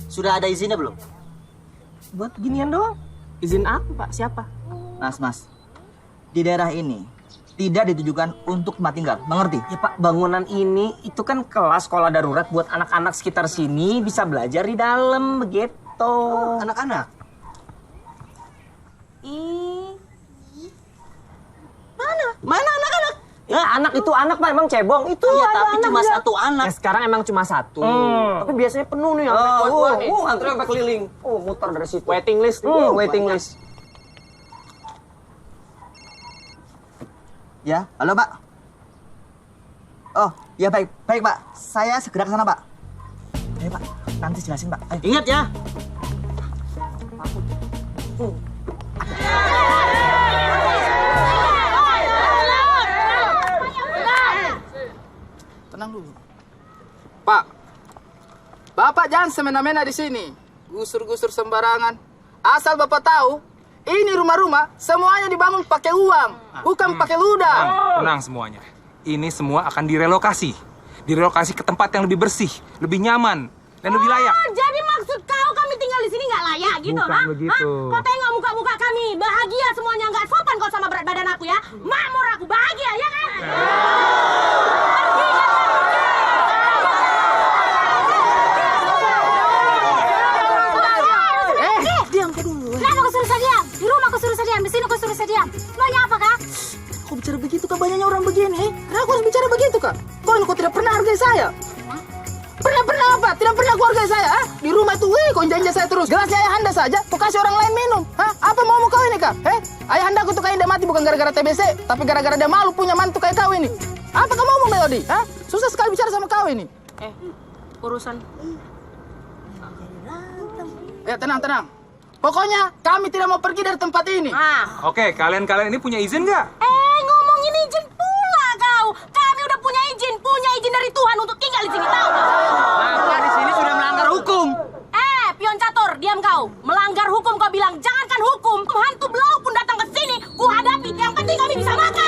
Sudah ada izinnya belum? Buat ginian doang. Izin apa, Pak? Siapa? Mas, di daerah ini tidak ditujukan untuk tempat tinggal, mengerti? Ya Pak, bangunan ini itu kan kelas sekolah darurat buat anak-anak sekitar sini bisa belajar di dalam, begitu. Anak-anak? Mana anak-anak? Ya anak itu anak Pak, emang cebong. Itu Iya, ada tapi anak cuma dia. satu anak. Ya sekarang emang cuma satu. Tapi biasanya penuh nih sampai keluar nih. Antri sampai keliling. Muter dari situ. Waiting list. Waiting list. Ya, halo Pak. Oh, ya baik. Baik, Pak. Saya segera ke sana, Pak. Ayo, Pak. Nanti jelasin, Pak. Ayo. Ingat ya. Tenang dulu. Pak, Bapak jangan semena-mena di sini. Gusur-gusur sembarangan. Asal Bapak tahu, ini rumah-rumah semuanya dibangun pakai uang, bukan pakai ludah. Tenang semuanya. Ini semua akan direlokasi. Direlokasi ke tempat yang lebih bersih, lebih nyaman, dan lebih layak. Oh, jadi maksud kau kami tinggal di sini nggak layak gitu, Bukan ha? begitu. Hah? Kau tengok muka-muka kami, bahagia semuanya, nggak sopan kau sama berat badan aku ya. Makmur aku bahagia, ya kan? Diam kau dulu. Kenapa kau suruh saya diam? Di rumah kau suruh saya diam, di sini kau suruh saya diam. Maunya apa, Kak? Kau bicara begitu, Kak? Banyaknya orang begini. Kenapa kau harus bicara begitu, Kak? Kau tidak pernah hargai saya. Pernah apa? Tidak pernah kau hargai saya, ha? Di rumah itu, kau janji saya terus. Gelasnya ayahanda saja, kau kasih orang lain minum. Ha? Apa mau kau ini, Kak? Ayahanda aku tuh kayak dia mati bukan gara-gara TBC, tapi gara-gara dia malu punya mantu kayak kau ini. Apa kau mau, Melody? Ha? Susah sekali bicara sama kau ini. Urusan. Ya, tenang. Pokoknya kami tidak mau pergi dari tempat ini. Oke, kalian ini punya izin nggak? Ngomongin izin pula kau. Kami udah punya izin dari Tuhan untuk tinggal di sini, tahu? Bapak di sini sudah melanggar hukum. Pion catur, diam kau. Melanggar hukum kau bilang, jangankan hukum, hantu belau pun datang ke sini, ku hadapi. Yang penting kami bisa makan.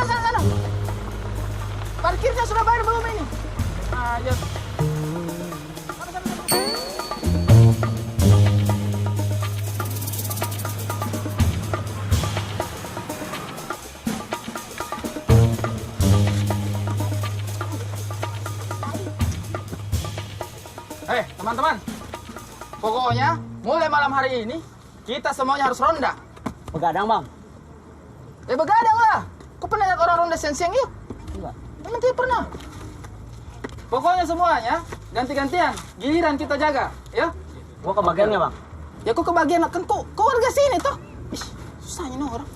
Sana. Parkirnya sudah bayar belum ini? Ayo. Teman-teman. Pokoknya mulai malam hari ini kita semuanya harus ronda. Begadang, Bang. Begadang lah. Kau pernah lihat orang ronda siang-siang yuk? Enggak. Memang tidak pernah. Pokoknya semuanya ganti-gantian. Giliran kita jaga, ya? Gua kebagian nggak, Bang? Ya kok kebagian kan kau warga sini toh. Susahnya nih orang.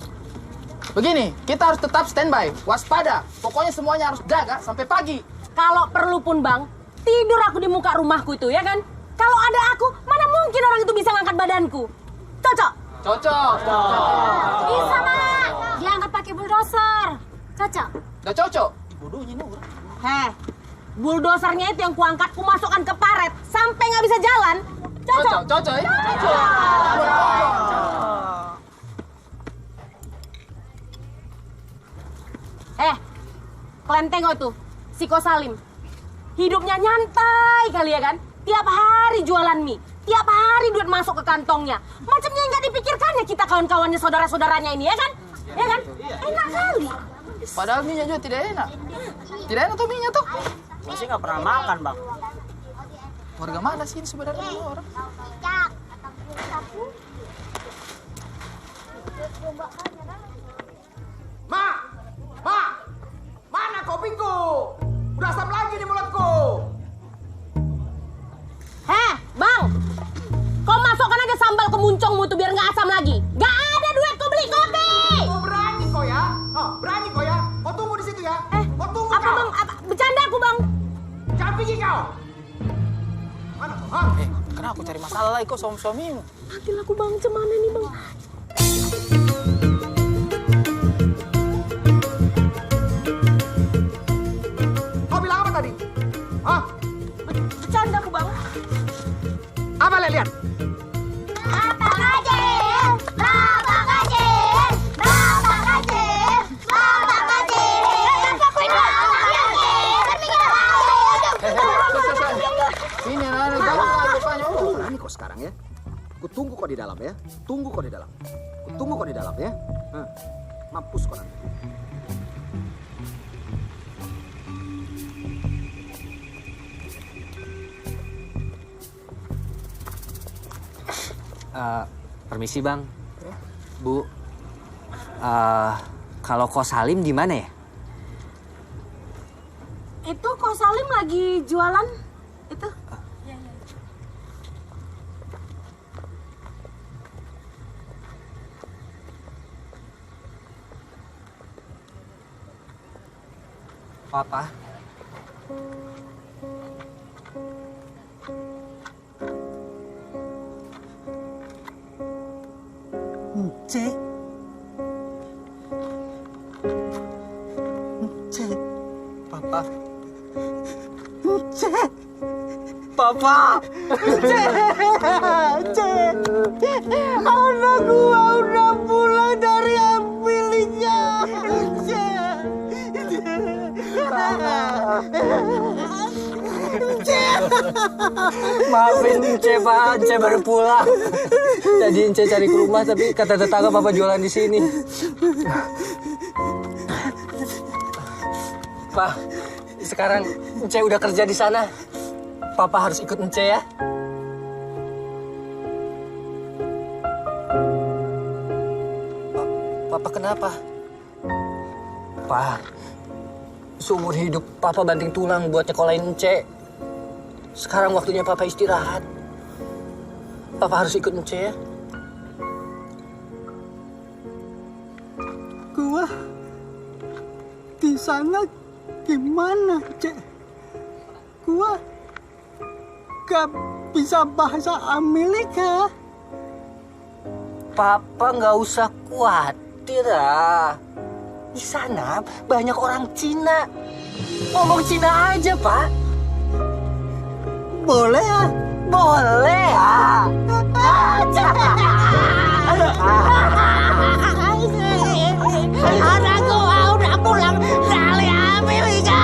Begini, kita harus tetap standby, waspada. Pokoknya semuanya harus jaga sampai pagi. Kalau perlu pun, Bang, tidur aku di muka rumahku itu, ya kan? Kalau ada aku, mana mungkin orang itu bisa ngangkat badanku? Cocok? Cocok. Bisa, Mak. Diangkat pakai bulldozer. Cocok. Udah cocok. Bodohnya nih orang. Bulldosernya itu yang kuangkat, kumasukkan ke paret sampai nggak bisa jalan. Cocok. Cocok ya? Cocok. Kalian tengok tuh, si Ko Salim. Hidupnya nyantai kali ya kan? Tiap hari jualan mie, tiap hari duit masuk ke kantongnya. Macamnya nggak dipikirkannya kita kawan-kawannya, saudara-saudaranya ini, ya kan? Ya kan? Enak kali. Padahal mie-nya juga tidak enak. Tidak enak tuh mie-nya tuh. Gua sih nggak pernah makan, Bang. Warga mana sih ini sebenarnya ini orang? Ma! Mana kopiku? Udah asam lagi di mulutku. Bang! Kau masukkan aja sambal ke muncungmu tuh biar nggak asam lagi. Nggak ada duit kau beli kopi! Berani kau ya? Berani kau ya? Kau tunggu di situ ya? Kau tunggu apa, kau. Bang? Bercanda aku, Bang. Jangan pergi kau. Mana kau? Kenapa aku cari masalah lagi kau suami-suamimu? Mati aku, Bang. Cemana nih, Bang? Kau bilang apa tadi? Bercanda aku, Bang. Apa lihat? Sini anak Ini kok sekarang ya. Ku tunggu kok di dalam ya. Tunggu kok di dalam. Ku tunggu kok di dalam ya. Mampus kok nanti. Permisi, Bang. Bu, Kalau Ko Salim di mana ya? Itu Ko Salim lagi jualan itu. Papa. Cek. Cek. Papa. Cek. Papa. Cek. Anak gua udah pulang dari ambilnya. Maafin Ence, Pak. Ence baru pulang. Tadi Ence cari ke rumah, tapi kata tetangga Papa jualan di sini. Pak, sekarang Ence udah kerja di sana. Papa harus ikut Ence ya. Papa kenapa? Pak, seumur hidup Papa banting tulang buat nyekolahin Ence. Sekarang waktunya Papa istirahat. Papa harus ikut Ence ya. Gua di sana gimana, Cek? Gua gak bisa bahasa Amerika. Papa nggak usah khawatir ah. Di sana banyak orang Cina. Ngomong Cina aja, Pak. Boleh ya? Boleh ah. Anak gua udah pulang dari Amerika.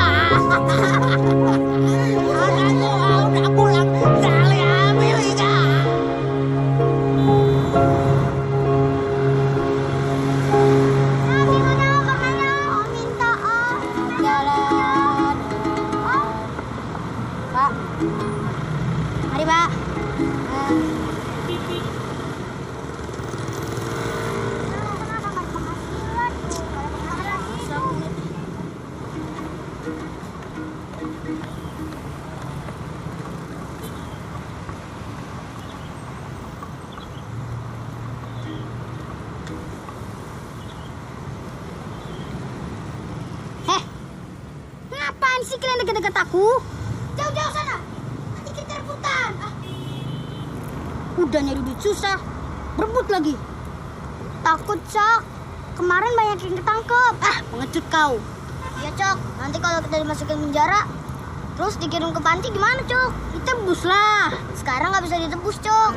Anak gua udah pulang dari Amerika. Pak. Mari, Pak. Ngapain sih kalian deket-deket aku? Jauh-jauh sana. Nanti kita rebutan. Udah nyari duit susah. Berebut lagi. Takut, Cok. Kemarin banyak yang ketangkep. Pengecut kau. Iya, Cok. Nanti kalau kita dimasukin penjara, terus dikirim ke panti gimana, Cok? Ditebus lah. Sekarang nggak bisa ditebus, Cok.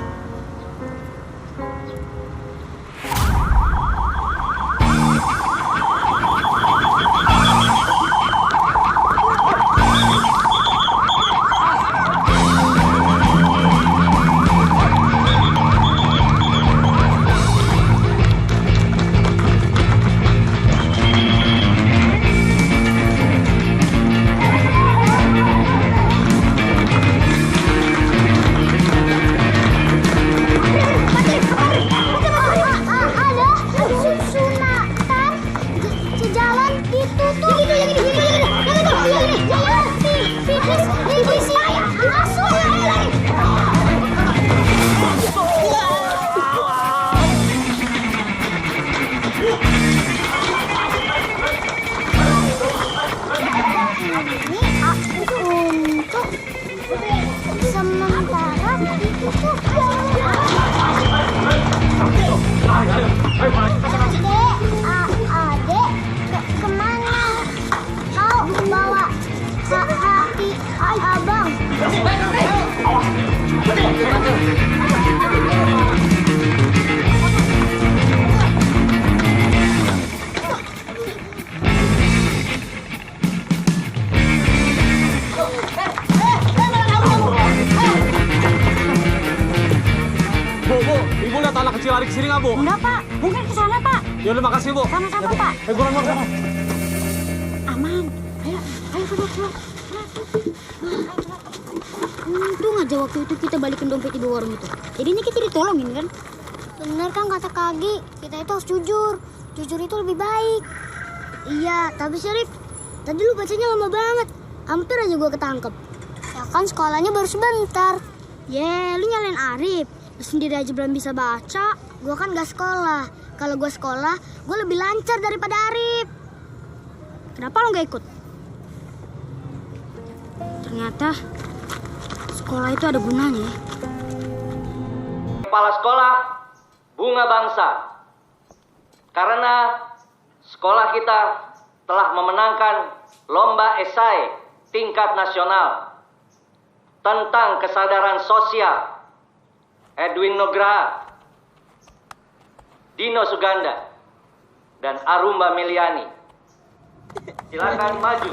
Lari ke sini nggak, Bu? Enggak, Pak. Mungkin ke sana, Pak. Ya udah, makasih, Bu. Sama-sama, ya, Pak. Kurang. Aman. Ayo keluar. Untung aja waktu itu kita balikin dompet di warung itu. Jadinya kita ditolongin kan? Bener kan kata Kagi, kita itu harus jujur. jujur itu lebih baik. Iya, tapi Syarif, tadi lu bacanya lama banget. Hampir aja gua ketangkep. Ya kan sekolahnya baru sebentar. Lu nyalain Arif. Lu sendiri aja belum bisa baca. Gua kan gak sekolah. Kalau gua sekolah, gua lebih lancar daripada Arif. Kenapa lu gak ikut? Ternyata sekolah itu ada gunanya ya. Kepala sekolah Bunga Bangsa. Karena sekolah kita telah memenangkan lomba esai tingkat nasional tentang kesadaran sosial. Edwin Nugraha, Dino Suganda, dan Arumba Miliani. Silakan maju.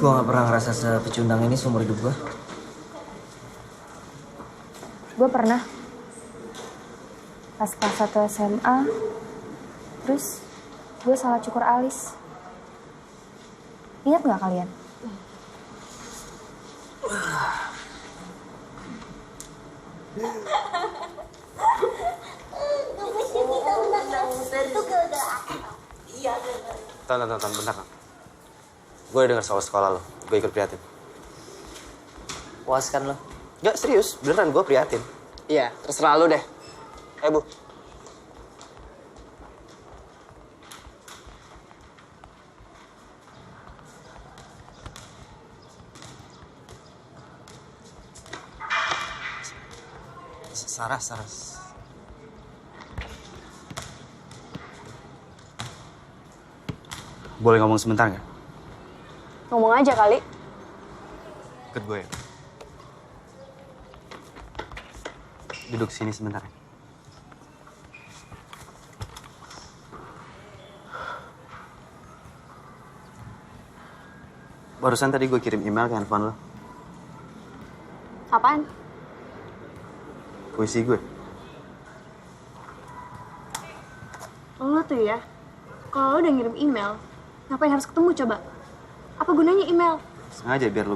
Gue gak pernah ngerasa sepecundang ini seumur hidup gue. Gue pernah. Pas kelas 1 SMA, terus gue salah cukur alis. Ingat gak kalian? Tonton, bentar. Gue udah denger soal sekolah lo, gue ikut prihatin. Puas kan lo? Gak, serius, beneran gue prihatin. Iya, terserah lu deh. Bu. Saras. Boleh ngomong sebentar nggak? Ngomong aja kali. Ikut gue ya. Duduk sini sebentar ya. Barusan tadi gue kirim email ke handphone lo. Apaan? Puisi gue. Lo tuh ya, kalau lo udah ngirim email, ngapain harus ketemu coba? Apa gunanya email? Sengaja biar lo